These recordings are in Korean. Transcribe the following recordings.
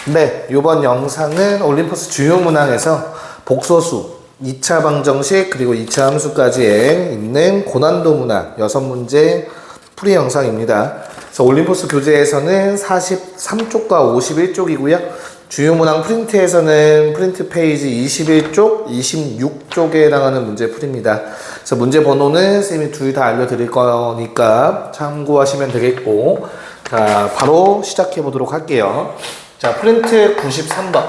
네, 이번 영상은 올림포스 주요 문항에서 복소수, 2차 방정식 그리고 2차 함수까지에 있는 고난도 문항 6문제 풀이 영상입니다. 그래서 올림포스 교재에서는 43쪽과 51쪽이고요. 주요 문항 프린트에서는 프린트 페이지 21쪽, 26쪽에 해당하는 문제 풀입니다. 그래서 문제 번호는 쌤이 둘 다 알려드릴 거니까 참고하시면 되겠고, 자, 바로 시작해 보도록 할게요. 자, 프린트 93번.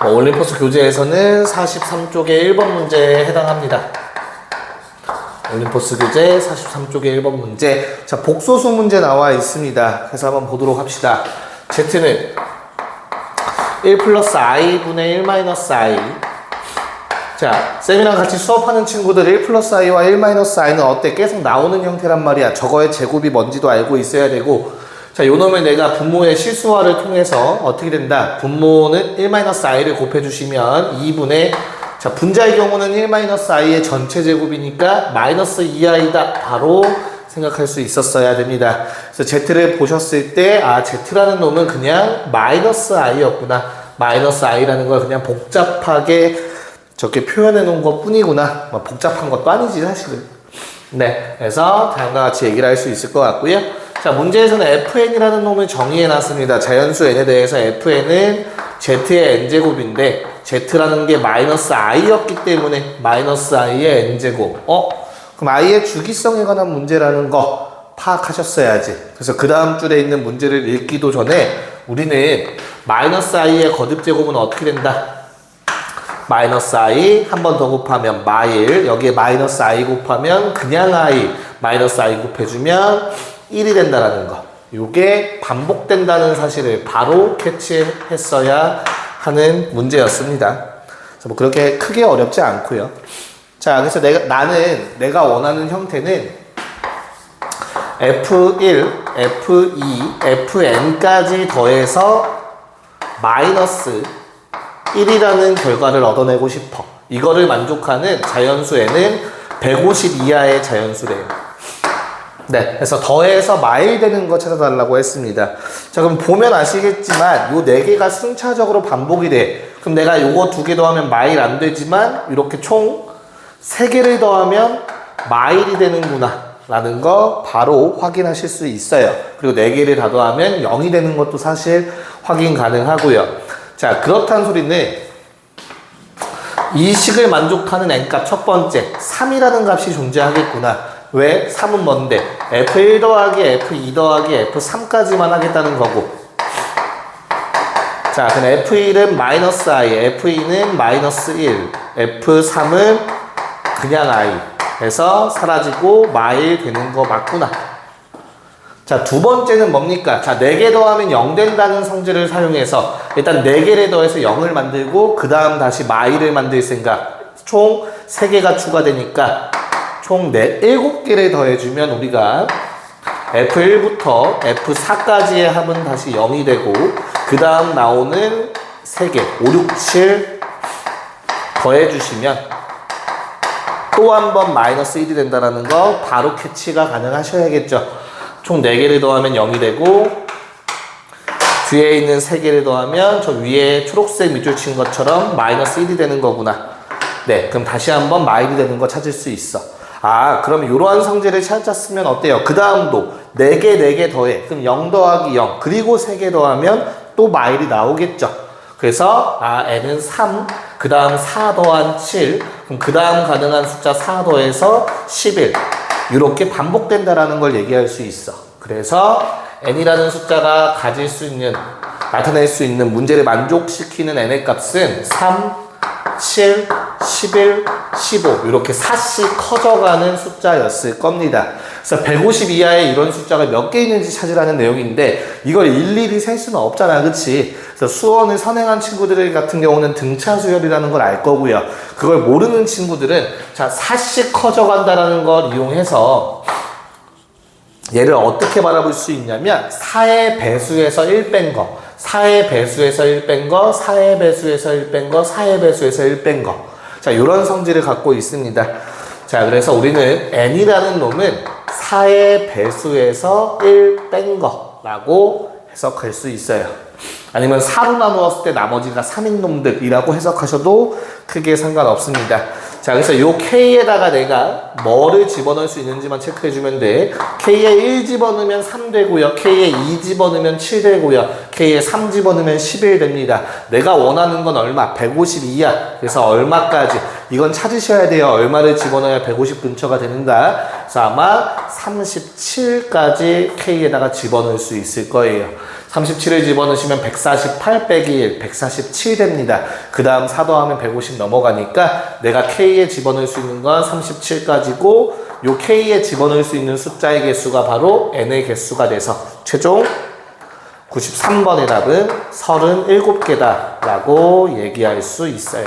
올림포스 교재에서는 43쪽의 1번 문제에 해당합니다. 올림포스 교재 43쪽의 1번 문제. 자, 복소수 문제 나와 있습니다. 그래서 한번 보도록 합시다. Z는 1 플러스 i분의 1 마이너스 i. 자, 쌤이랑 같이 수업하는 친구들 1 플러스 i와 1 마이너스 i는 어때? 계속 나오는 형태란 말이야. 저거의 제곱이 뭔지도 알고 있어야 되고, 자, 요 놈을 내가 분모의 실수화를 통해서 어떻게 된다? 분모는 1-i를 곱해주시면 2분의, 자, 분자의 경우는 1-i의 전체 제곱이니까 마이너스 2i다. 바로 생각할 수 있었어야 됩니다. 그래서 Z를 보셨을 때, 아, Z라는 놈은 그냥 마이너스 i였구나. 마이너스 i라는 걸 그냥 복잡하게 저렇게 표현해 놓은 것 뿐이구나. 뭐 복잡한 것도 아니지, 사실은. 네. 그래서 다음과 같이 얘기를 할 수 있을 것 같고요. 자, 문제에서는 fn이라는 놈을 정의해 놨습니다. 자연수 n에 대해서 fn은 z의 n제곱인데 z라는 게 마이너스 i였기 때문에 마이너스 i의 n제곱. 그럼 i의 주기성에 관한 문제라는 거 파악하셨어야지. 그래서 그 다음 줄에 있는 문제를 읽기도 전에 우리는 마이너스 i의 거듭제곱은 어떻게 된다? 마이너스 i 한 번 더 곱하면 마일, 여기에 마이너스 i 곱하면 그냥 i, 마이너스 i 곱해주면 1이 된다라는 거. 요게 반복된다는 사실을 바로 캐치했어야 하는 문제였습니다. 그래서 뭐 그렇게 크게 어렵지 않고요. 자, 그래서 내가 원하는 형태는 F1, F2, Fn까지 더해서 마이너스 1이라는 결과를 얻어내고 싶어. 이거를 만족하는 자연수에는 150 이하의 자연수래요. 네, 그래서 더해서 마일 되는 거 찾아달라고 했습니다. 자, 그럼 보면 아시겠지만 요 4개가 순차적으로 반복이 돼. 그럼 내가 요거 2개 더하면 마일 안 되지만 이렇게 총 3개를 더하면 마일이 되는구나 라는 거 바로 확인하실 수 있어요. 그리고 4개를 다 더하면 0이 되는 것도 사실 확인 가능하고요. 자, 그렇다는 소리는 이 식을 만족하는 n값 첫 번째 3이라는 값이 존재하겠구나. 왜? 3은 뭔데? F1 더하기 F2 더하기 F3까지만 하겠다는 거고. 자, 그럼 F1은 마이너스 i, F2는 마이너스 1, F3은 그냥 i 해서 사라지고 마일 되는 거 맞구나. 자, 두 번째는 뭡니까? 자, 4개 더하면 0 된다는 성질을 사용해서 일단 4개를 더해서 0을 만들고 그 다음 다시 마일을 만들 생각. 총 3개가 추가되니까 총 7개를 더해주면 우리가 F1부터 F4까지의 합은 다시 0이 되고 그 다음 나오는 3개 5, 6, 7 더해주시면 또 한 번 마이너스 1이 된다는 거 바로 캐치가 가능하셔야겠죠. 총 4개를 더하면 0이 되고 뒤에 있는 3개를 더하면 저 위에 초록색 밑줄 친 것처럼 마이너스 1이 되는 거구나. 네, 그럼 다시 한번 마일이 되는 거 찾을 수 있어. 아, 그럼 이러한 성질을 찾았으면 어때요? 그 다음도 4개 더해. 그럼 0 더하기 0. 그리고 3개 더하면 또 마일이 나오겠죠. 그래서, n은 3. 그 다음 4 더한 7. 그럼 그 다음 가능한 숫자 4 더해서 11. 이렇게 반복된다라는 걸 얘기할 수 있어. 그래서, n이라는 숫자가 나타낼 수 있는 문제를 만족시키는 n의 값은 3, 7, 11, 15 이렇게 4씩 커져가는 숫자였을 겁니다. 그래서 150 이하의 이런 숫자가 몇 개 있는지 찾으라는 내용인데 이걸 일일이 셀 수는 없잖아, 그치? 그래서 수원을 선행한 친구들 같은 경우는 등차수열이라는 걸 알 거고요. 그걸 모르는 친구들은 자, 4씩 커져간다라는 걸 이용해서 얘를 어떻게 바라볼 수 있냐면 4의 배수에서 1 뺀 거, 4의 배수에서 1 뺀 거, 4의 배수에서 1 뺀 거, 4의 배수에서 1 뺀 거. 자, 이런 성질을 갖고 있습니다. 자, 그래서 우리는 n이라는 놈은 4의 배수에서 1 뺀 거라고 해석할 수 있어요. 아니면 4로 나누었을 때 나머지가 3인 놈들이라고 해석하셔도 크게 상관없습니다. 자, 그래서 요 K에다가 내가 뭐를 집어넣을 수 있는지만 체크해주면 돼. K에 1 집어넣으면 3 되고요. K에 2 집어넣으면 7 되고요. K에 3 집어넣으면 11 됩니다. 내가 원하는 건 얼마? 152야. 그래서 얼마까지? 이건 찾으셔야 돼요. 얼마를 집어넣어야 150 근처가 되는가? 그래서 아마 37까지 K에다가 집어넣을 수 있을 거예요. 37을 집어넣으시면 148 빼기 1, 147 됩니다. 그 다음 4 더하면 150 넘어가니까 내가 K에 집어넣을 수 있는 건 37까지고 요 K에 집어넣을 수 있는 숫자의 개수가 바로 N의 개수가 돼서 최종 93번의 답은 37개다 라고 얘기할 수 있어요.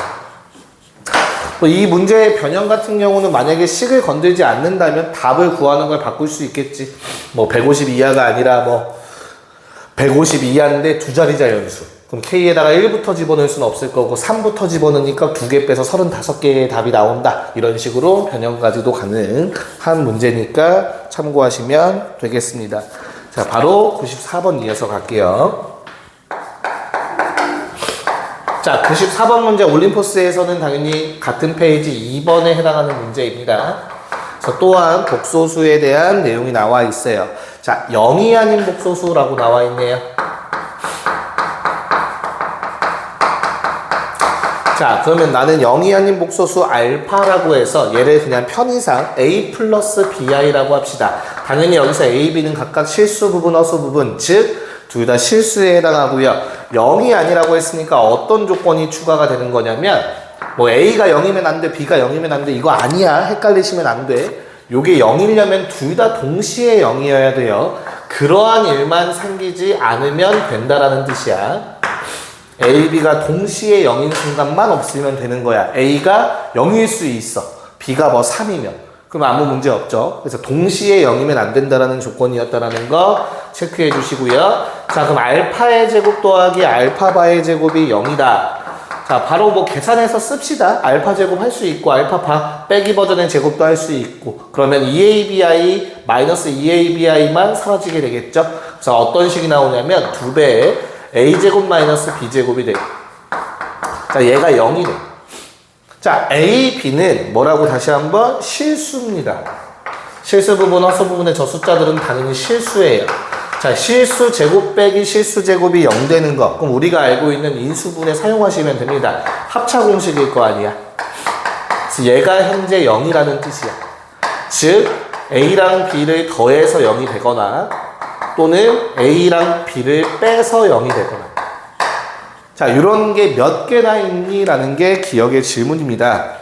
이 문제의 변형 같은 경우는 만약에 식을 건들지 않는다면 답을 구하는 걸 바꿀 수 있겠지. 뭐 150 이하가 아니라 뭐 150 이하인데 두 자리 자연수. 그럼 K에다가 1부터 집어넣을 수는 없을 거고 3부터 집어넣으니까 2개 빼서 35개의 답이 나온다. 이런 식으로 변형까지도 가능한 문제니까 참고하시면 되겠습니다. 자, 바로 94번 이어서 갈게요. 자, 94번 문제 올림포스에서는 당연히 같은 페이지 2번에 해당하는 문제입니다. 그래서 또한 복소수에 대한 내용이 나와 있어요. 자, 0이 아닌 복소수라고 나와 있네요. 자, 그러면 나는 0이 아닌 복소수 알파라고 해서 얘를 그냥 편의상 A 플러스 BI라고 합시다. 당연히 여기서 A, B는 각각 실수 부분, 허수 부분, 즉 둘 다 실수에 해당하고요. 0이 아니라고 했으니까 어떤 조건이 추가가 되는 거냐면 뭐 A가 0이면 안 돼, B가 0이면 안 돼, 이거 아니야. 헷갈리시면 안 돼. 요게 0이려면 둘 다 동시에 0이어야 돼요. 그러한 일만 생기지 않으면 된다라는 뜻이야. A, B가 동시에 0인 순간만 없으면 되는 거야. A가 0일 수 있어. B가 뭐 3이면. 그럼 아무 문제 없죠. 그래서 동시에 0이면 안 된다라는 조건이었다라는 거 체크해 주시고요. 자, 그럼 알파의 제곱 더하기 알파바의 제곱이 0이다. 자, 바로 뭐 계산해서 씁시다. 알파 제곱 할 수 있고 알파바 빼기 버전의 제곱도 할 수 있고 그러면 2ABI 마이너스 2ABI만 사라지게 되겠죠. 그래서 어떤 식이 나오냐면 2배의 A제곱 마이너스 B제곱이 돼요. 자, 얘가 0이 돼. 자, A, B는 뭐라고 다시 한번 실수입니다. 실수 부분, 허수 부분의 저 숫자들은 당연히 실수예요. 자, 실수 제곱 빼기 실수 제곱이 0 되는 거. 그럼 우리가 알고 있는 인수분해 사용하시면 됩니다. 합차 공식일 거 아니야. 그래서 얘가 현재 0이라는 뜻이야. 즉, A랑 B를 더해서 0이 되거나 또는 A랑 B를 빼서 0이 되거나. 자, 이런 게 몇 개나 있니? 라는 게 기억의 질문입니다.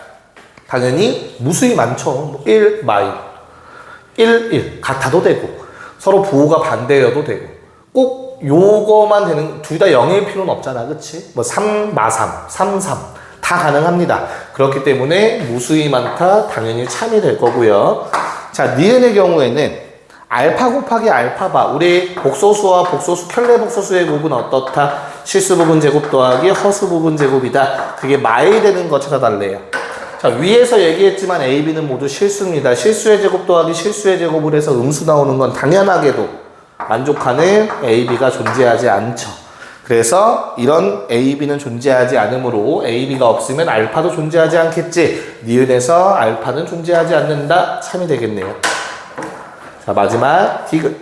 당연히 무수히 많죠. 1, 마이, 1, 1 같아도 되고 서로 부호가 반대여도 되고 꼭 요거만 되는 둘 다 0일 필요는 없잖아. 그치? 뭐 3, 마3, 3, 3 다 가능합니다. 그렇기 때문에 무수히 많다. 당연히 참이 될 거고요. 자, 니은의 경우에는 알파 곱하기 알파바 우리 복소수와 복소수 켤레 복소수의 곱은 어떻다? 실수 부분 제곱 더하기 허수 부분 제곱이다. 그게 마이 되는 거 찾아달래요. 자, 위에서 얘기했지만 A, B는 모두 실수입니다. 실수의 제곱 더하기 실수의 제곱을 해서 음수 나오는 건 당연하게도 만족하는 A, B가 존재하지 않죠. 그래서 이런 A, B는 존재하지 않으므로 A, B가 없으면 알파도 존재하지 않겠지. 니은에서 알파는 존재하지 않는다. 참이 되겠네요. 자, 마지막 디귿.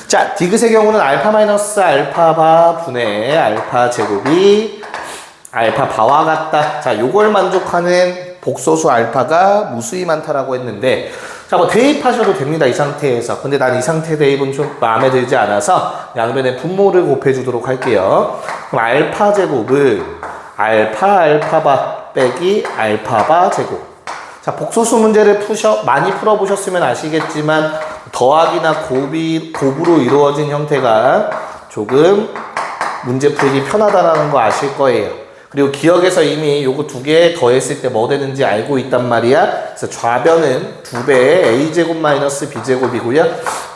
자, 디귿의 경우는 알파 마이너스 알파바 분의 알파 제곱이 알파 바와 같다. 자, 요걸 만족하는 복소수 알파가 무수히 많다라고 했는데, 자, 뭐 대입하셔도 됩니다. 이 상태에서. 근데 난 이 상태 대입은 좀 마음에 들지 않아서 양변에 분모를 곱해주도록 할게요. 그럼 알파 제곱을 알파바 빼기 알파바 제곱. 자, 복소수 문제를 많이 풀어보셨으면 아시겠지만 더하기나 곱으로 이루어진 형태가 조금 문제 풀기 편하다는 거 아실 거예요. 그리고 기억에서 이미 요거 두 개 더했을 때 뭐 되는지 알고 있단 말이야. 그래서 좌변은 2배의 A제곱 마이너스 B제곱이고요.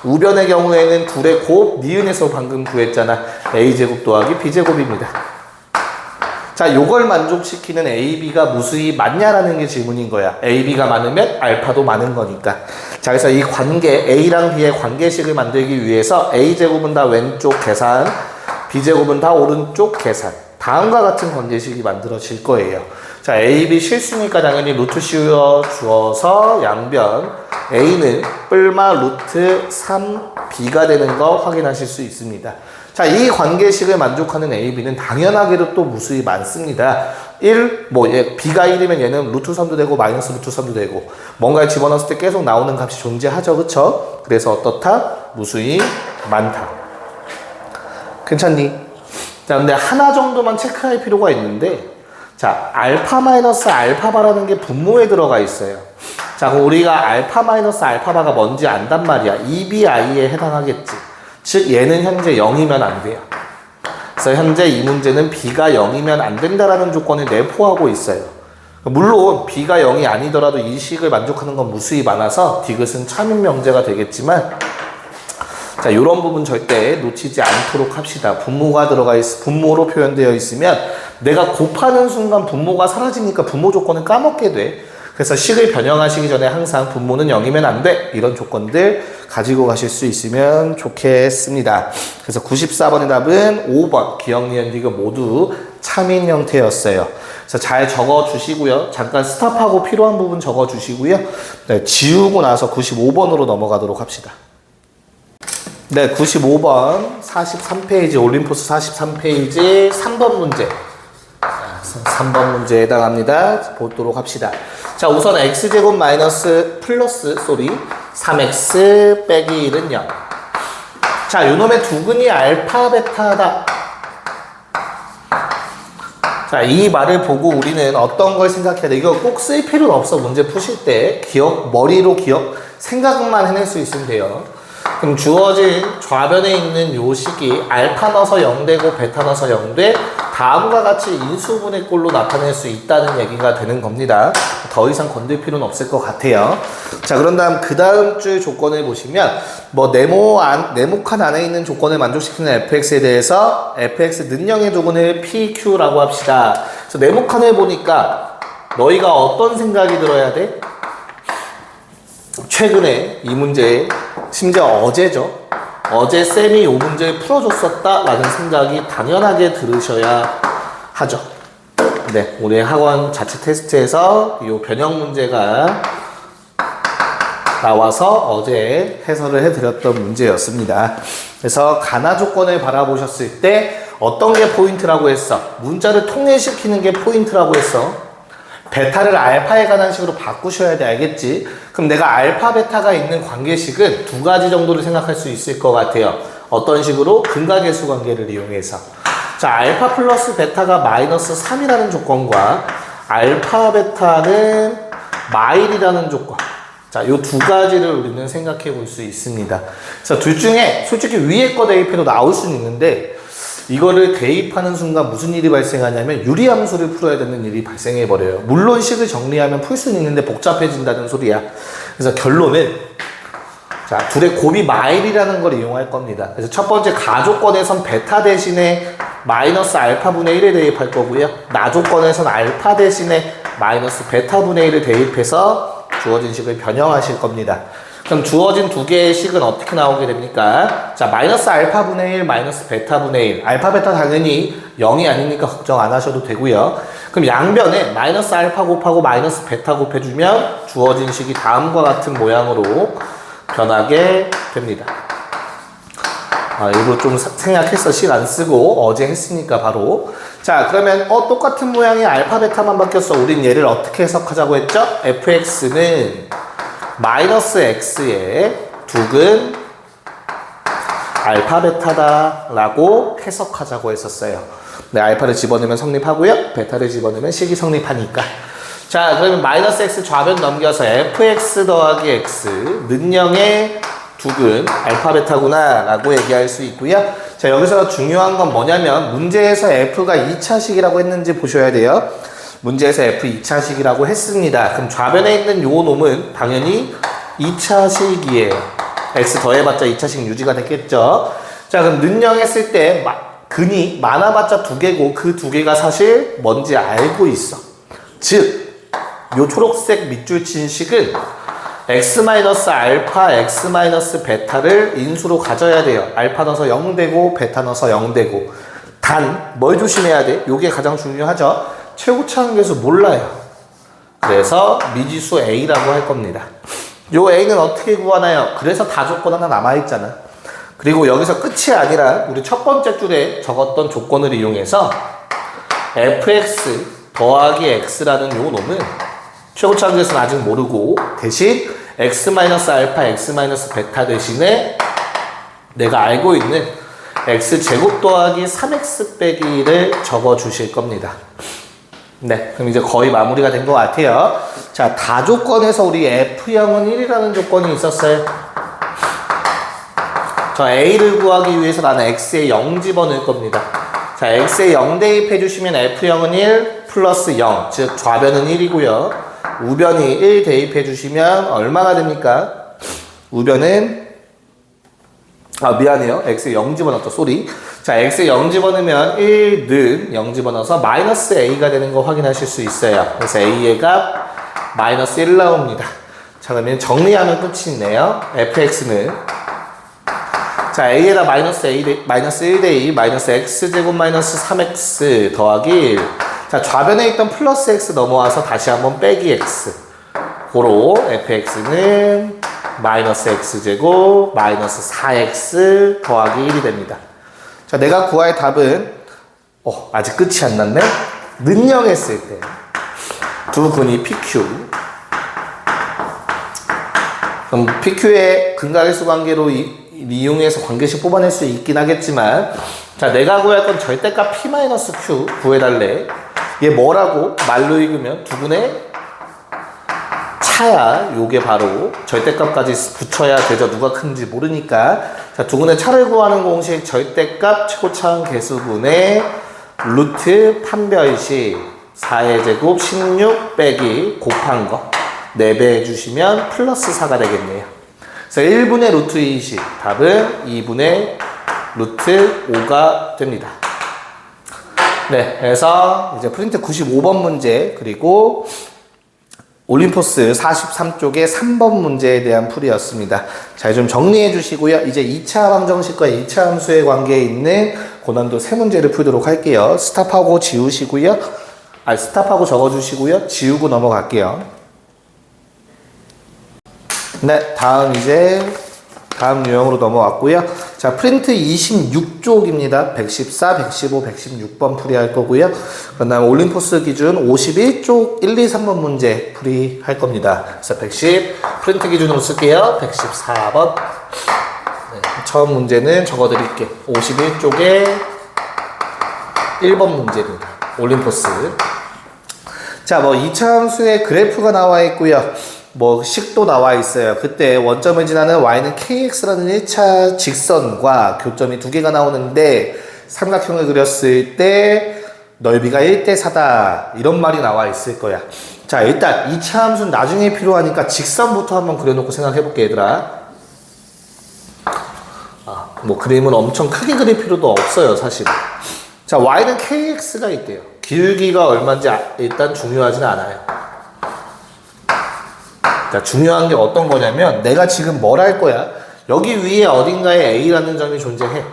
우변의 경우에는 둘의 곱, 니은에서 방금 구했잖아. A제곱 더하기 B제곱입니다. 자, 요걸 만족시키는 A, B가 무수히 많냐라는 게 질문인 거야. A, B가 많으면 알파도 많은 거니까. 자, 그래서 이 관계, A랑 B의 관계식을 만들기 위해서 A제곱은 다 왼쪽 계산, B제곱은 다 오른쪽 계산. 다음과 같은 관계식이 만들어질 거예요. 자, A, B 실수니까 당연히 루트 씌워 주어서 양변 A는 뿔마 루트 3B가 되는 거 확인하실 수 있습니다. 자, 이 관계식을 만족하는 A, B는 당연하게도 또 무수히 많습니다. 1, B가 1이면 얘는 루트 3도 되고 마이너스 루트 3도 되고 뭔가를 집어넣었을 때 계속 나오는 값이 존재하죠. 그쵸? 그래서 어떻다? 무수히 많다. 괜찮니? 자, 근데 하나 정도만 체크할 필요가 있는데 자, 알파 마이너스 알파바라는 게 분모에 들어가 있어요. 자, 그럼 우리가 알파 마이너스 알파바가 뭔지 안단 말이야. EBI에 해당하겠지. 즉 얘는 현재 0이면 안 돼요. 그래서 현재 이 문제는 B가 0이면 안 된다라는 조건을 내포하고 있어요. 물론 B가 0이 아니더라도 이 식을 만족하는 건 무수히 많아서 디귿은 참인 명제가 되겠지만 자, 이런 부분 절대 놓치지 않도록 합시다. 분모가 분모로 표현되어 있으면 내가 곱하는 순간 분모가 사라지니까 분모 조건을 까먹게 돼. 그래서 식을 변형하시기 전에 항상 분모는 0이면 안 돼. 이런 조건들 가지고 가실 수 있으면 좋겠습니다. 그래서 94번의 답은 5번 기억, 니은, 디귿 모두 참인 형태였어요. 그래서 잘 적어주시고요. 잠깐 스탑하고 필요한 부분 적어주시고요. 네, 지우고 나서 95번으로 넘어가도록 합시다. 네, 95번 43페이지 올림포스 43페이지 3번 문제 3번 문제에 해당합니다. 보도록 합시다. 자, 우선 x제곱 마이너스 플러스 3x 빼기 1은 0. 자, 요놈의 두근이 알파 베타다. 자, 이 말을 보고 우리는 어떤 걸 생각해야 돼? 이거 꼭 쓸 필요는 없어. 문제 푸실 때 머리로 생각만 해낼 수 있으면 돼요. 그럼 주어진 좌변에 있는 요 식이 알파 넣어서 0되고 베타 넣어서 0돼 다음과 같이 인수분해 꼴로 나타낼 수 있다는 얘기가 되는 겁니다. 더 이상 건들 필요는 없을 것 같아요. 자, 그런 다음 그 다음 줄 조건을 보시면 네모칸 안에 있는 조건을 만족시키는 fx에 대해서 fx 는영의 두근을 pq라고 합시다. 그래서 네모칸을 보니까 너희가 어떤 생각이 들어야 돼? 최근에 이 문제, 심지어 어제죠. 어제 쌤이 이 문제를 풀어줬었다라는 생각이 당연하게 들으셔야 하죠. 네, 우리 학원 자체 테스트에서 이 변형 문제가 나와서 어제 해설을 해드렸던 문제였습니다. 그래서 가나 조건을 바라보셨을 때 어떤 게 포인트라고 했어? 문자를 통일시키는 게 포인트라고 했어. 베타를 알파에 관한 식으로 바꾸셔야 돼. 알겠지? 그럼 내가 알파 베타가 있는 관계식은 두 가지 정도를 생각할 수 있을 것 같아요. 어떤 식으로? 근각계수 관계를 이용해서. 자, 알파 플러스 베타가 마이너스 3이라는 조건과 알파 베타는 마일이라는 조건. 자, 요 두 가지를 우리는 생각해 볼 수 있습니다. 그래서 둘 중에 솔직히 위에 거 대입해도 나올 수는 있는데 이거를 대입하는 순간 무슨 일이 발생하냐면 유리함수를 풀어야 되는 일이 발생해 버려요. 물론 식을 정리하면 풀 수는 있는데 복잡해진다는 소리야. 그래서 결론은 자, 둘의 곱이 마일이라는 걸 이용할 겁니다. 그래서 첫 번째 가조건에선 베타 대신에 마이너스 알파분의 1을 대입할 거고요. 나조건에선 알파 대신에 마이너스 베타분의 1을 대입해서 주어진 식을 변형하실 겁니다. 그럼 주어진 두 개의 식은 어떻게 나오게 됩니까? 자, 마이너스 알파분의 1, 마이너스 베타분의 1. 알파, 베타 당연히 0이 아니니까 걱정 안 하셔도 되고요. 그럼 양변에 마이너스 알파 곱하고 마이너스 베타 곱해주면 주어진 식이 다음과 같은 모양으로 변하게 됩니다. 일부러 좀 생략했어. 식 안 쓰고 어제 했으니까 바로. 자, 그러면 똑같은 모양의 알파, 베타만 바뀌었어. 우린 얘를 어떻게 해석하자고 했죠? fx는 마이너스 x의 두근 알파 베타다 라고 해석하자고 했었어요. 네, 알파를 집어넣으면 성립하고요. 베타를 집어넣으면 식이 성립하니까. 자, 그러면 마이너스 x 좌변 넘겨서 fx 더하기 x 는영의 두근 알파 베타구나 라고 얘기할 수 있고요. 자, 여기서 중요한 건 뭐냐면 문제에서 f가 2차식이라고 했는지 보셔야 돼요. 문제에서 f 2차식이라고 했습니다. 그럼 좌변에 있는 요 놈은 당연히 2차식이에요. x 더해봤자 2차식 유지가 됐겠죠. 자, 그럼 는영 했을 때 근이 많아봤자 두 개고 그 두 개가 사실 뭔지 알고 있어. 즉, 요 초록색 밑줄 친 식은 x-알파, x-베타를 인수로 가져야 돼요. 알파 넣어서 0 되고 베타 넣어서 0 되고. 단 뭘 조심해야 돼? 요게 가장 중요하죠. 최고차항계수 몰라요. 그래서 미지수 a라고 할 겁니다. 요 a는 어떻게 구하나요? 그래서 다 조건 하나 남아있잖아. 그리고 여기서 끝이 아니라 우리 첫 번째 줄에 적었던 조건을 이용해서 fx 더하기 x라는 요 놈은 최고차항계수는 아직 모르고 대신 x-알파, x-베타 대신에 내가 알고 있는 x제곱 더하기 3x 빼기 1을 적어 주실 겁니다. 네, 그럼 이제 거의 마무리가 된 것 같아요. 자, 다조건에서 우리 F형은 1이라는 조건이 있었어요. 저 A를 구하기 위해서 나는 X에 0 집어넣을 겁니다. 자, X에 0 대입해 주시면 F형은 1 플러스 0, 즉 좌변은 1이고요. 우변이 1 대입해 주시면 얼마나 됩니까? 우변은 미안해요. X에 0 집어넣었다. 쏘리. 자, X에 0 집어넣으면 1는 0 집어넣어서 마이너스 A가 되는 거 확인하실 수 있어요. 그래서 A의 값 마이너스 1 나옵니다. 자, 그러면 정리하면 끝이 있네요. fx는 자, A에다 마이너스 1 대 2 마이너스 X제곱 마이너스 3X 더하기 1. 자, 좌변에 있던 플러스 X 넘어와서 다시 한번 빼기 X. 고로 fx는 마이너스 X제곱 마이너스 4X 더하기 1이 됩니다. 자, 내가 구할 답은 아직 끝이 안 났네? 능력했을 때 두 근이 PQ. 그럼 PQ의 근각일수 관계로 이용해서 관계식 뽑아낼 수 있긴 하겠지만, 자, 내가 구할 건 절대값 P-Q 구해달래. 얘 뭐라고 말로 읽으면 두근의 차야. 요게 바로 절대값까지 붙여야 되죠. 누가 큰지 모르니까. 자, 두근의 차를 구하는 공식 절대값 최고차항 계수분의 루트 판별식 4의 제곱 16 빼기 곱한 거 4배 해주시면 플러스 4가 되겠네요. 그래서 1분의 루트 20, 답은 2분의 루트 5가 됩니다. 네, 그래서 이제 프린트 95번 문제, 그리고 올림포스 43쪽의 3번 문제에 대한 풀이였습니다. 자, 좀 정리해 주시고요. 이제 2차 방정식과 2차 함수의 관계에 있는 고난도 3문제를 풀도록 할게요. 스탑하고 지우시고요. 스탑하고 적어주시고요. 지우고 넘어갈게요. 네, 다음 유형으로 넘어왔고요. 자, 프린트 26쪽입니다. 114, 115, 116번 풀이할 거고요. 그 다음 올림포스 기준 51쪽 1, 2, 3번 문제 풀이할 겁니다. 그래서 110 프린트 기준으로 쓸게요. 114번. 네, 처음 문제는 적어드릴게요. 51쪽에 1번 문제입니다. 올림포스. 자, 2차 함수의 그래프가 나와 있고요. 식도 나와 있어요. 그때 원점을 지나는 y는 kx라는 1차 직선과 교점이 2개가 나오는데 삼각형을 그렸을 때 넓이가 1대 4다. 이런 말이 나와 있을 거야. 자, 일단 2차 함수는 나중에 필요하니까 직선부터 한번 그려놓고 생각해 볼게, 얘들아. 그림을 엄청 크게 그릴 필요도 없어요, 사실. 자, y는 kx가 있대요. 길기가 얼마인지 일단 중요하지는 않아요. 자, 중요한 게 어떤 거냐면 내가 지금 뭘 할 거야? 여기 위에 어딘가에 A라는 점이 존재해.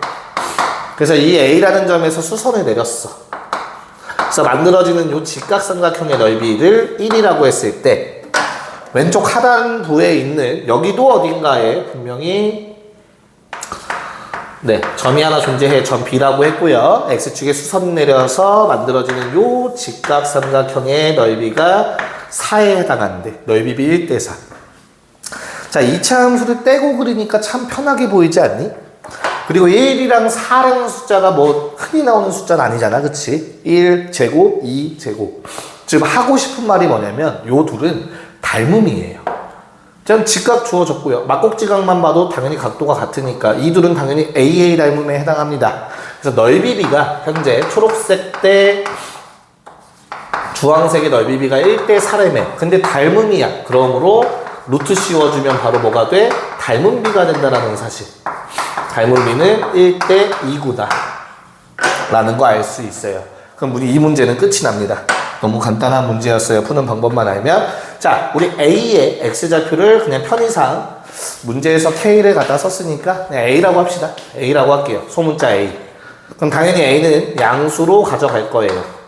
그래서 이 A라는 점에서 수선을 내렸어. 그래서 만들어지는 이 직각삼각형의 넓이를 1이라고 했을 때 왼쪽 하단부에 있는 여기도 어딘가에 분명히 점이 하나 존재해. 점 B라고 했고요. X축에 수선 내려서 만들어지는 요 직각삼각형의 넓이가 4에 해당하는데 넓이비 1대 4. 자, 2차 함수를 떼고 그리니까 참 편하게 보이지 않니? 그리고 1이랑 4라는 숫자가 흔히 나오는 숫자는 아니잖아. 그치? 1제곱, 2제곱. 지금 하고 싶은 말이 뭐냐면 요 둘은 닮음이에요. 전 직각 주어졌고요. 막곡지각만 봐도 당연히 각도가 같으니까 이 둘은 당연히 AA 닮음에 해당합니다. 그래서 넓이비가 현재 초록색 대 주황색의 넓이비가 1대 4래매. 근데 닮음이야. 그러므로 루트 씌워주면 바로 뭐가 돼? 닮음비가 된다라는 사실. 닮음비는 1대 2구나 라는 거 알 수 있어요. 그럼 이 문제는 끝이 납니다. 너무 간단한 문제였어요. 푸는 방법만 알면. 자, 우리 A의 X좌표를 그냥 편의상 문제에서 K를 갖다 썼으니까 그냥 A라고 합시다. A라고 할게요. 소문자 A. 그럼 당연히 A는 양수로 가져갈 거예요.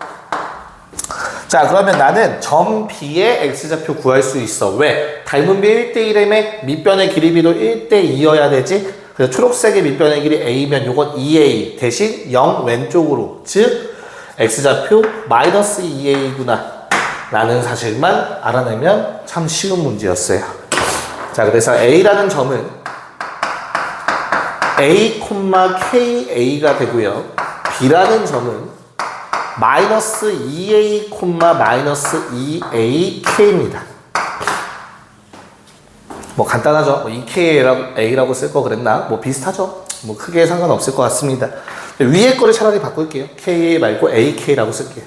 자, 그러면 나는 점 B의 X좌표 구할 수 있어. 왜? 닮은 비 1대1이면 밑변의 길이비도 1대2여야 되지? 그래서 초록색의 밑변의 길이 A면 요건 2A 대신 0 왼쪽으로. 즉, X좌표 마이너스 2A구나. 라는 사실만 알아내면 참 쉬운 문제였어요. 자, 그래서 A라는 점은 A, KA가 되고요. B라는 점은 마이너스 2A, 마이너스 2AK입니다. 뭐 간단하죠. 뭐 2KA라고 쓸 거 그랬나? 뭐 비슷하죠. 뭐 크게 상관없을 것 같습니다. 위에 거를 차라리 바꿀게요. KA 말고 AK라고 쓸게요.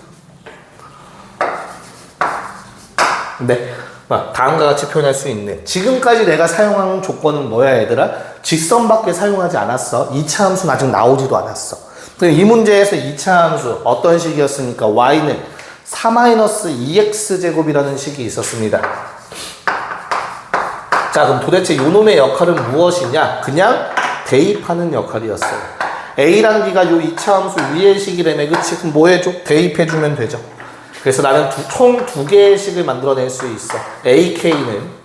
네. 다음과 같이 표현할 수 있네. 지금까지 내가 사용한 조건은 뭐야 얘들아? 직선밖에 사용하지 않았어. 2차 함수는 아직 나오지도 않았어. 이 문제에서 2차 함수 어떤 식이었습니까? y는 4-2x제곱이라는 식이 있었습니다. 자, 그럼 도대체 요놈의 역할은 무엇이냐? 그냥 대입하는 역할이었어요. a랑 b가 요 2차 함수 위의 식이라며, 그치? 그럼 뭐 해줘? 대입해주면 되죠. 그래서 나는 총 두 개의 식을 만들어낼 수 있어. ak는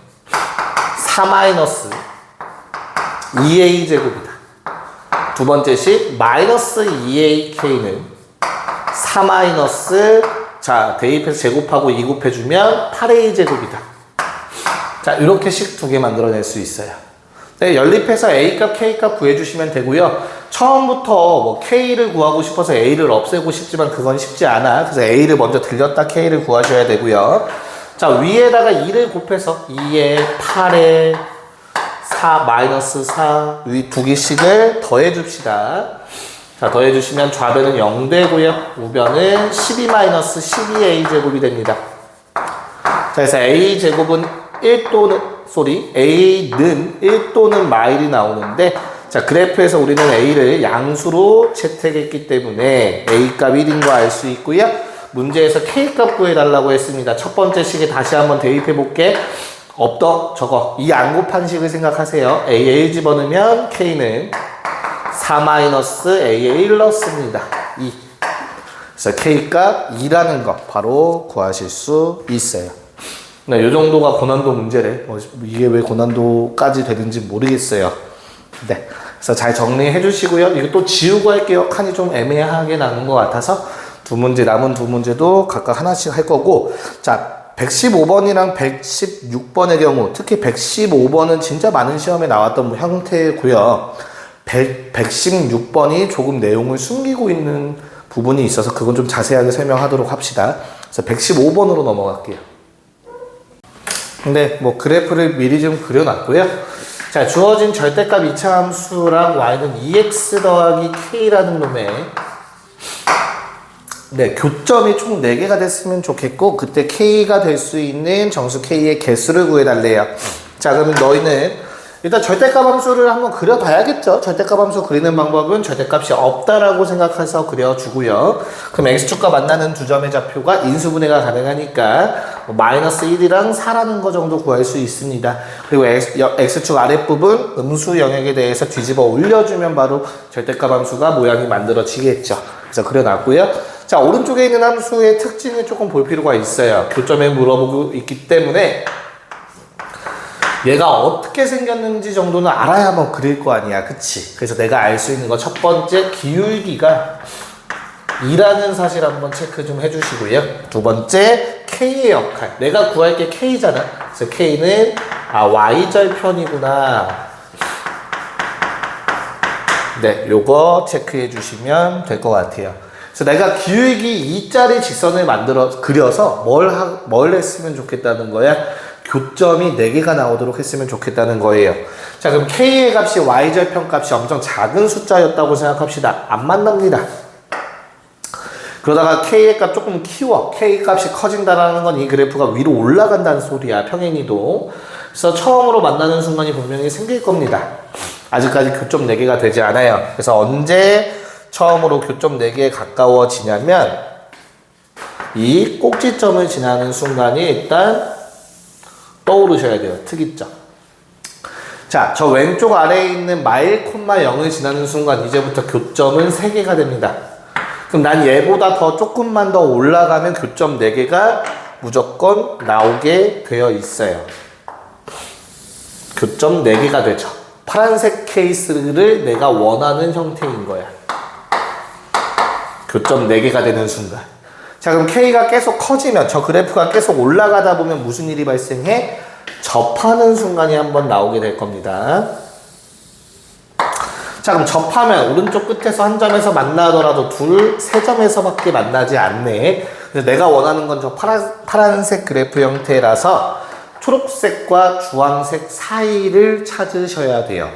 4-2a제곱이다. 두 번째 식 마이너스 2ak는 4 자, 대입해서 제곱하고 2 곱해주면 8a제곱이다. 자, 이렇게 식 두 개 만들어낼 수 있어요. 네, 연립해서 a값, k값 구해주시면 되고요. 처음부터 뭐 k를 구하고 싶어서 a를 없애고 싶지만 그건 쉽지 않아. 그래서 a를 먼저 들렸다 k를 구하셔야 되고요. 자, 위에다가 2를 곱해서 2에 8에 4, 마이너스 4, 위 두 개씩을 더해줍시다. 자, 더해주시면 좌변은 0 되고요. 우변은 12-12a 제곱이 됩니다. 자, 그래서 a 제곱은 1 또는, a는 1 또는 마일이 나오는데, 자, 그래프에서 우리는 a를 양수로 채택했기 때문에 a 값 1인 거 알 수 있고요. 문제에서 k 값 구해달라고 했습니다. 첫 번째 식에 다시 한번 대입해 볼게. 저거 이 안 곱한 식을 생각하세요. a에 집어넣으면 k는 4-a에 1 넣습니다. 2. 그래서 k값 2라는 거 바로 구하실 수 있어요. 네, 이 정도가 고난도 문제래. 이게 왜 고난도까지 되는지 모르겠어요. 네, 그래서 잘 정리해 주시고요. 이거 또 지우고 할게요. 칸이 좀 애매하게 나는 것 같아서 남은 두 문제도 각각 하나씩 할 거고. 자, 115번이랑 116번의 경우, 특히 115번은 진짜 많은 시험에 나왔던 형태고요. 116번이 조금 내용을 숨기고 있는 부분이 있어서 그건 좀 자세하게 설명하도록 합시다. 그래서 115번으로 넘어갈게요. 근데 뭐 그래프를 미리 좀 그려놨고요. 자, 주어진 절대값 2차 함수랑 y는 2x 더하기 k라는 놈의 교점이 총 4개가 됐으면 좋겠고, 그때 k가 될 수 있는 정수 k의 개수를 구해달래요. 자, 그러면 너희는 일단 절대값 함수를 한번 그려봐야겠죠. 절대값 함수 그리는 방법은 절대값이 없다라고 생각해서 그려주고요. 그럼 x축과 만나는 두 점의 좌표가 인수분해가 가능하니까 마이너스 1이랑 4라는 거 정도 구할 수 있습니다. 그리고 x축 아랫부분 음수 영역에 대해서 뒤집어 올려주면 바로 절대값 함수가 모양이 만들어지겠죠. 그래서 그려놨고요. 자, 오른쪽에 있는 함수의 특징을 조금 볼 필요가 있어요. 교점에 물어보고 있기 때문에 얘가 어떻게 생겼는지 정도는 알아야 뭐 그릴 거 아니야, 그치? 그래서 내가 알 수 있는 거 첫 번째, 기울기가 2라는 사실 한번 체크 좀 해주시고요. 두 번째, k의 역할. 내가 구할 게 k잖아. 그래서 k는 y절편이구나. 네, 요거 체크해 주시면 될 것 같아요. 그래서 내가 기울기 2짜리 직선을 그려서 뭘 했으면 좋겠다는 거야? 교점이 4개가 나오도록 했으면 좋겠다는 거예요. 자, 그럼 k의 값이 y절편 값이 엄청 작은 숫자였다고 생각합시다. 안 만납니다. 그러다가 k의 값 조금 키워. k 값이 커진다는 건 이 그래프가 위로 올라간다는 소리야. 평행이도. 그래서 처음으로 만나는 순간이 분명히 생길 겁니다. 아직까지 교점 4개가 되지 않아요. 그래서 언제 처음으로 교점 4개에 가까워지냐면 이 꼭지점을 지나는 순간이 일단 떠오르셔야 돼요. 특이점. 자, 저 왼쪽 아래에 있는 마일 콤마 0을 지나는 순간 이제부터 교점은 3개가 됩니다. 그럼 난 얘보다 더 조금만 더 올라가면 교점 4개가 무조건 나오게 되어 있어요. 교점 4개가 되죠. 파란색 케이스를 내가 원하는 형태인 거야. 교점 4개가 되는 순간. 자, 그럼 K가 계속 커지면, 저 그래프가 계속 올라가다 보면 무슨 일이 발생해? 접하는 순간이 한번 나오게 될 겁니다. 자, 그럼 접하면 오른쪽 끝에서 한 점에서 만나더라도 세 점에서밖에 만나지 않네. 그래서 내가 원하는 건 저 파란색 그래프 형태라서 초록색과 주황색 사이를 찾으셔야 돼요.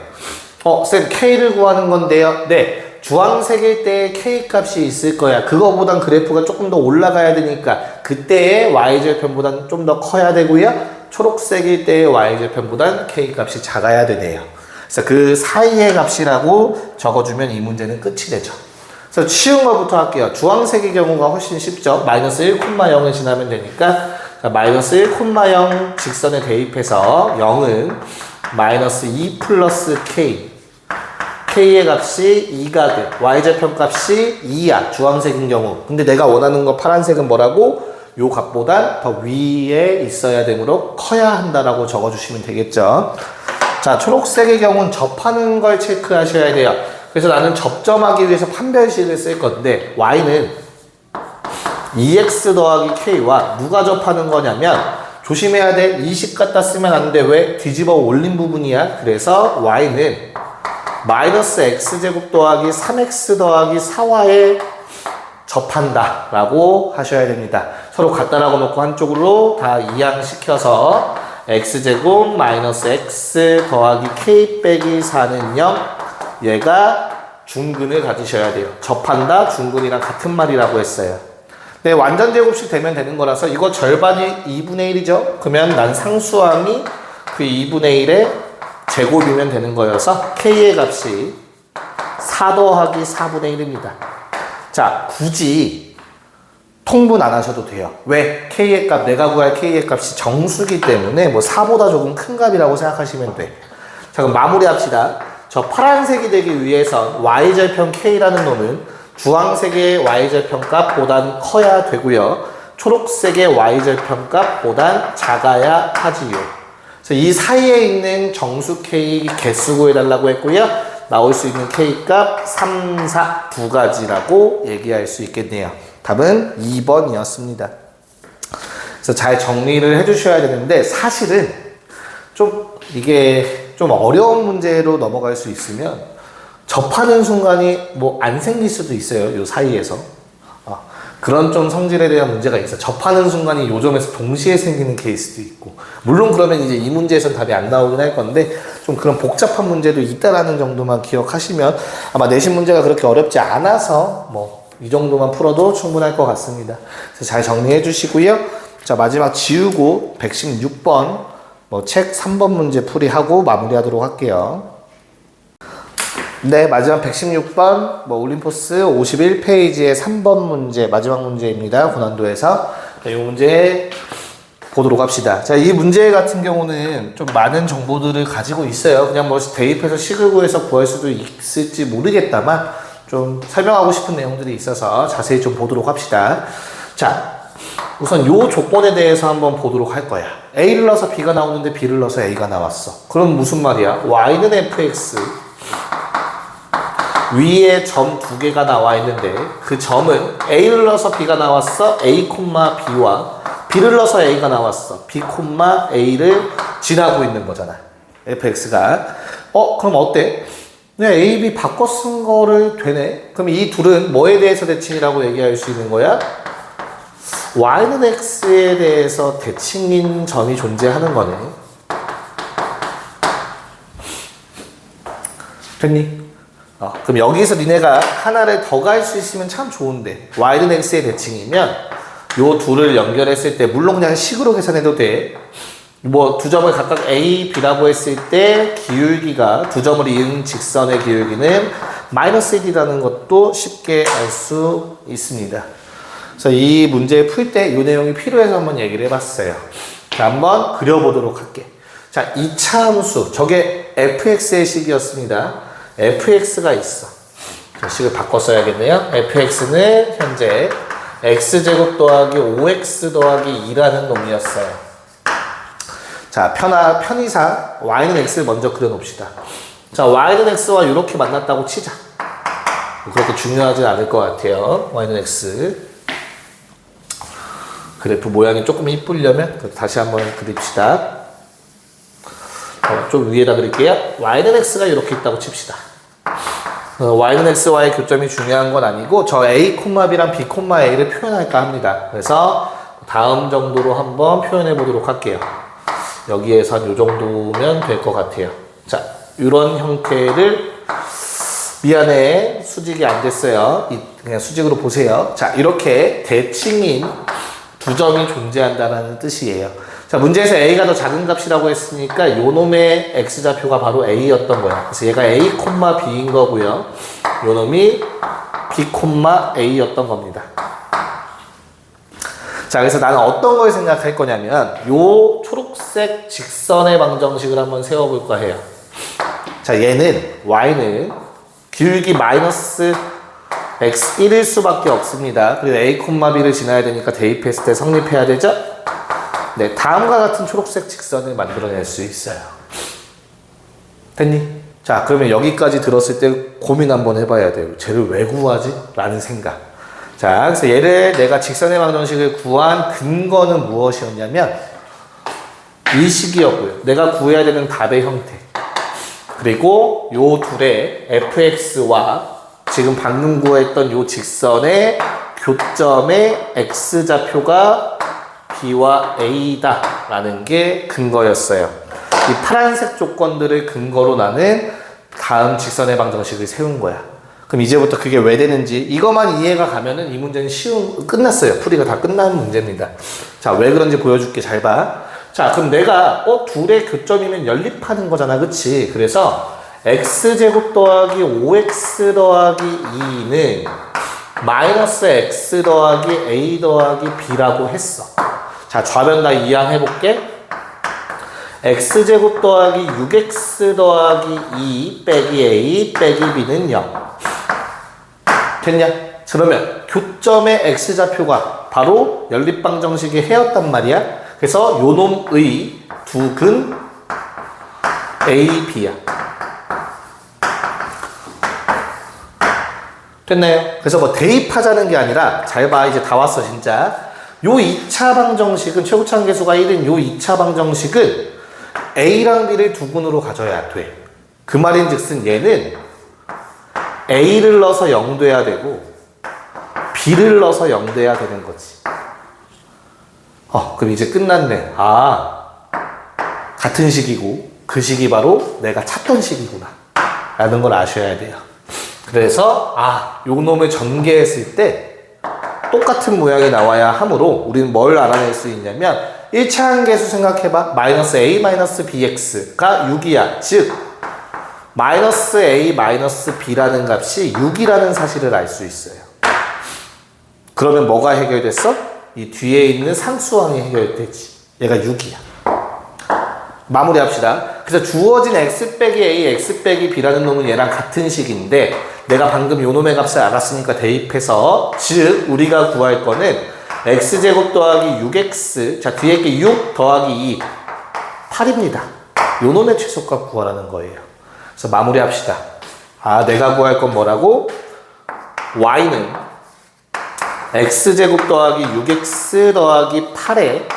쌤, K를 구하는 건데요. 네. 주황색일 때 K 값이 있을 거야. 그거보단 그래프가 조금 더 올라가야 되니까 그때의 y절편보단 좀 더 커야 되고요. 초록색일 때의 y절편보단 K 값이 작아야 되네요. 그래서 그 사이의 값이라고 적어주면 이 문제는 끝이 되죠. 그래서 쉬운 것부터 할게요. 주황색의 경우가 훨씬 쉽죠. 마이너스 1,0을 지나면 되니까 마이너스 1,0 직선에 대입해서 0은 마이너스 2 플러스 K K의 값이 2가 돼. Y절편 값이 2야. 주황색인 경우. 근데 내가 원하는 거 파란색은 뭐라고? 요 값보다 더 위에 있어야 되므로 커야 한다라고 적어주시면 되겠죠. 자, 초록색의 경우는 접하는 걸 체크하셔야 돼요. 그래서 나는 접점하기 위해서 판별식을 쓸 건데 Y는 2x 더하기 K와 누가 접하는 거냐면 조심해야 돼. 20 갖다 쓰면 안 돼. 왜? 뒤집어 올린 부분이야. 그래서 Y는 마이너스 x제곱 더하기 3x 더하기 4y에 접한다 라고 하셔야 됩니다. 서로 같다라고 놓고 한쪽으로 다 이항시켜서 x제곱 마이너스 x 더하기 k 빼기 4는 0 얘가 중근을 가지셔야 돼요. 접한다 중근이랑 같은 말이라고 했어요. 네, 완전 제곱식 되면 되는 거라서 이거 절반이 2분의 1이죠. 그러면 난 상수함이 그 2분의 1에 제곱이면 되는 거여서 K의 값이 4 더하기 4분의 1입니다. 자, 굳이 통분 안 하셔도 돼요. 왜? K의 값, 내가 구할 K의 값이 정수기 때문에 뭐 4보다 조금 큰 값이라고 생각하시면 돼. 자, 그럼 마무리합시다. 저 파란색이 되기 위해선 Y절편 K라는 놈은 주황색의 Y절편 값보단 커야 되고요. 초록색의 Y절편 값보단 작아야 하지요. 이 사이에 있는 정수 K 개수 구해달라고 했고요. 나올 수 있는 K 값 3, 4 두 가지라고 얘기할 수 있겠네요. 답은 2번이었습니다. 그래서 잘 정리를 해주셔야 되는데 사실은 좀 이게 좀 어려운 문제로 넘어갈 수 있으면 접하는 순간이 뭐 안 생길 수도 있어요. 요 사이에서. 그런 좀 성질에 대한 문제가 있어. 접하는 순간이 요 점에서 동시에 생기는 케이스도 있고. 물론 그러면 이제 이 문제에선 답이 안 나오긴 할 건데 좀 그런 복잡한 문제도 있다라는 정도만 기억하시면 아마 내신 문제가 그렇게 어렵지 않아서 뭐 이 정도만 풀어도 충분할 것 같습니다. 그래서 잘 정리해 주시고요. 자, 마지막 지우고 116번 뭐 책 3번 문제 풀이하고 마무리하도록 할게요. 네, 마지막 116번 뭐 올림포스 51페이지의 3번 문제 마지막 문제입니다. 고난도에서 이 문제 보도록 합시다. 자, 이 문제 같은 경우는 좀 많은 정보들을 가지고 있어요. 그냥 뭐 대입해서 식을 구해서 구할 수도 있을지 모르겠다만 좀 설명하고 싶은 내용들이 있어서 자세히 좀 보도록 합시다. 자, 우선 요 조건에 대해서 한번 보도록 할 거야. A를 넣어서 B가 나오는데 B를 넣어서 A가 나왔어. 그럼 무슨 말이야? Y는 fx 위에 점 2개가 나와 있는데 그 점은 A를 넣어서 B가 나왔어. A, B와 B를 넣어서 A가 나왔어. B, A를 지나고 있는 거잖아. fx가. 그럼 어때? 네, A, B 바꿔 쓴 거를 되네. 그럼 이 둘은 뭐에 대해서 대칭이라고 얘기할 수 있는 거야? Y는 X에 대해서 대칭인 점이 존재하는 거네. 됐니? 그럼 여기서 니네가 하나를 더 갈 수 있으면 참 좋은데 Y는 X의 대칭이면 요 둘을 연결했을 때 물론 그냥 식으로 계산해도 돼. 뭐 두 점을 각각 A, B라고 했을 때 기울기가 두 점을 이은 직선의 기울기는 마이너스 1이라는 것도 쉽게 알 수 있습니다. 그래서 이 문제 풀 때 이 내용이 필요해서 한번 얘기를 해봤어요. 자, 한번 그려보도록 할게. 자, 2차 함수. 저게 fx의 식이었습니다. fx가 있어. 자, 식을 바꿔 써야겠네요. fx는 현재 x제곱 더하기 5x 더하기 2라는 놈이었어요. 자, 편의상 y는 x를 먼저 그려놓읍시다. 자, y는 x와 이렇게 만났다고 치자. 그렇게 중요하진 않을 것 같아요. y는 x. 그래프 모양이 조금 이쁘려면 다시 한번 그립시다. 좀 위에다 그릴게요. y는 x가 이렇게 있다고 칩시다. y는 x와의 교점이 중요한 건 아니고 저 a, b랑 b, a를 표현할까 합니다. 그래서 다음 정도로 한번 표현해 보도록 할게요. 여기에서 한 요 정도면 될 것 같아요. 자, 이런 형태를 미안해, 수직이 안 됐어요. 그냥 수직으로 보세요. 자, 이렇게 대칭인 두 점이 존재한다는 뜻이에요. 자, 문제에서 a가 더 작은 값이라고 했으니까 요 놈의 x좌표가 바로 a였던 거야. 그래서 얘가 a, b인 거고요. 요 놈이 b, a였던 겁니다. 자, 그래서 나는 어떤 걸 생각할 거냐면 요 초록색 직선의 방정식을 한번 세워볼까 해요. 자, 얘는 y는 기울기 마이너스 x1일 수밖에 없습니다. 그리고 a, b를 지나야 되니까 대입했을 때 성립해야 되죠? 네, 다음과 같은 초록색 직선을 만들어낼 수 있어요. 됐니? 자, 그러면 여기까지 들었을 때 고민 한번 해봐야 돼요. 쟤를 왜 구하지? 라는 생각. 자, 그래서 얘를 내가 직선의 방정식을 구한 근거는 무엇이었냐면 이 식이었고요. 내가 구해야 되는 답의 형태. 그리고 요 둘의 fx와 지금 방금 구했던 요 직선의 교점의 x좌표가 b와 a다 라는 게 근거였어요. 이 파란색 조건들을 근거로 나는 다음 직선의 방정식을 세운 거야. 그럼 이제부터 그게 왜 되는지 이것만 이해가 가면은 이 문제는 끝났어요. 풀이가 다 끝난 문제입니다. 자, 왜 그런지 보여줄게. 잘 봐. 자, 그럼 내가 둘의 교점이면 연립하는 거잖아. 그치? 그래서 x제곱 더하기 5x 더하기 2는 마이너스 x 더하기 a 더하기 b라고 했어. 자, 좌변 다 이항해볼게. x제곱 더하기 6x 더하기 2 빼기 a 빼기 b는 0. 됐냐? 그러면 교점의 x좌표가 바로 연립방정식의 해였단 말이야. 그래서 요 놈의 두 근 a, b야. 됐나요? 그래서 뭐 대입하자는 게 아니라 잘 봐. 이제 다 왔어 진짜. 요 2차 방정식은 최고차항 계수가 1인 요 2차 방정식은 a랑 b를 두 근으로 가져야 돼. 그 말인즉슨 얘는 a를 넣어서 0 돼야 되고 b를 넣어서 0 돼야 되는 거지. 그럼 이제 끝났네. 같은 식이고 그 식이 바로 내가 찾던 식이구나 라는 걸 아셔야 돼요. 그래서 요 놈을 전개했을 때 똑같은 모양이 나와야 하므로 우리는 뭘 알아낼 수 있냐면 1차항 계수 생각해봐. 마이너스 a 마이너스 bx가 6이야. 즉 마이너스 a 마이너스 b라는 값이 6이라는 사실을 알 수 있어요. 그러면 뭐가 해결됐어? 이 뒤에 있는 상수항이 해결되지. 얘가 6이야. 마무리합시다. 그래서 주어진 x 빼기 a, x 빼기 b라는 놈은 얘랑 같은 식인데 내가 방금 요 놈의 값을 알았으니까 대입해서 즉 우리가 구할 거는 x제곱 더하기 6x 자 뒤에 게 6 더하기 2 8입니다. 요 놈의 최소값 구하라는 거예요. 그래서 마무리합시다. 내가 구할 건 뭐라고? y는 x제곱 더하기 6x 더하기 8의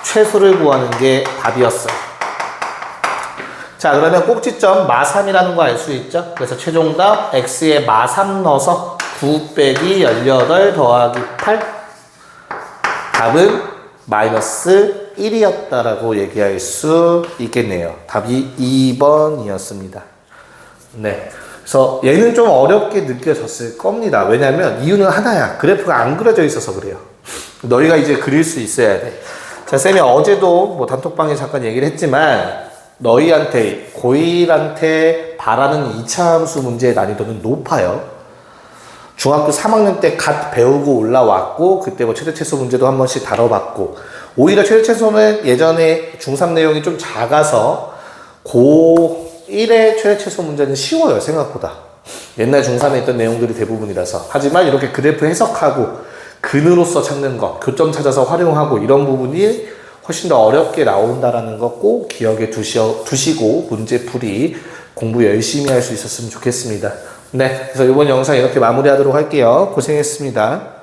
최소를 구하는 게 답이었어요. 자, 그러면 꼭지점 마3이라는 거 알 수 있죠? 그래서 최종답 x에 마3 넣어서 9 빼기 18 더하기 8 답은 마이너스 1이었다라고 얘기할 수 있겠네요. 답이 2번이었습니다. 네. 그래서 얘는 좀 어렵게 느껴졌을 겁니다. 왜냐면 이유는 하나야. 그래프가 안 그려져 있어서 그래요. 너희가 이제 그릴 수 있어야 돼. 자, 쌤이 어제도 뭐 단톡방에 잠깐 얘기를 했지만 너희한테 고1한테 바라는 2차 함수 문제의 난이도는 높아요. 중학교 3학년 때 갓 배우고 올라왔고 그때 뭐 최대최소 문제도 한 번씩 다뤄봤고 오히려 최대최소는 예전에 중3 내용이 좀 작아서 고1의 최대최소 문제는 쉬워요 생각보다. 옛날 중3에 있던 내용들이 대부분이라서. 하지만 이렇게 그래프 해석하고 근으로서 찾는 것, 교점 찾아서 활용하고 이런 부분이 훨씬 더 어렵게 나온다라는 거 꼭 기억에 두시고 문제풀이 공부 열심히 할 수 있었으면 좋겠습니다. 네, 그래서 이번 영상 이렇게 마무리하도록 할게요. 고생했습니다.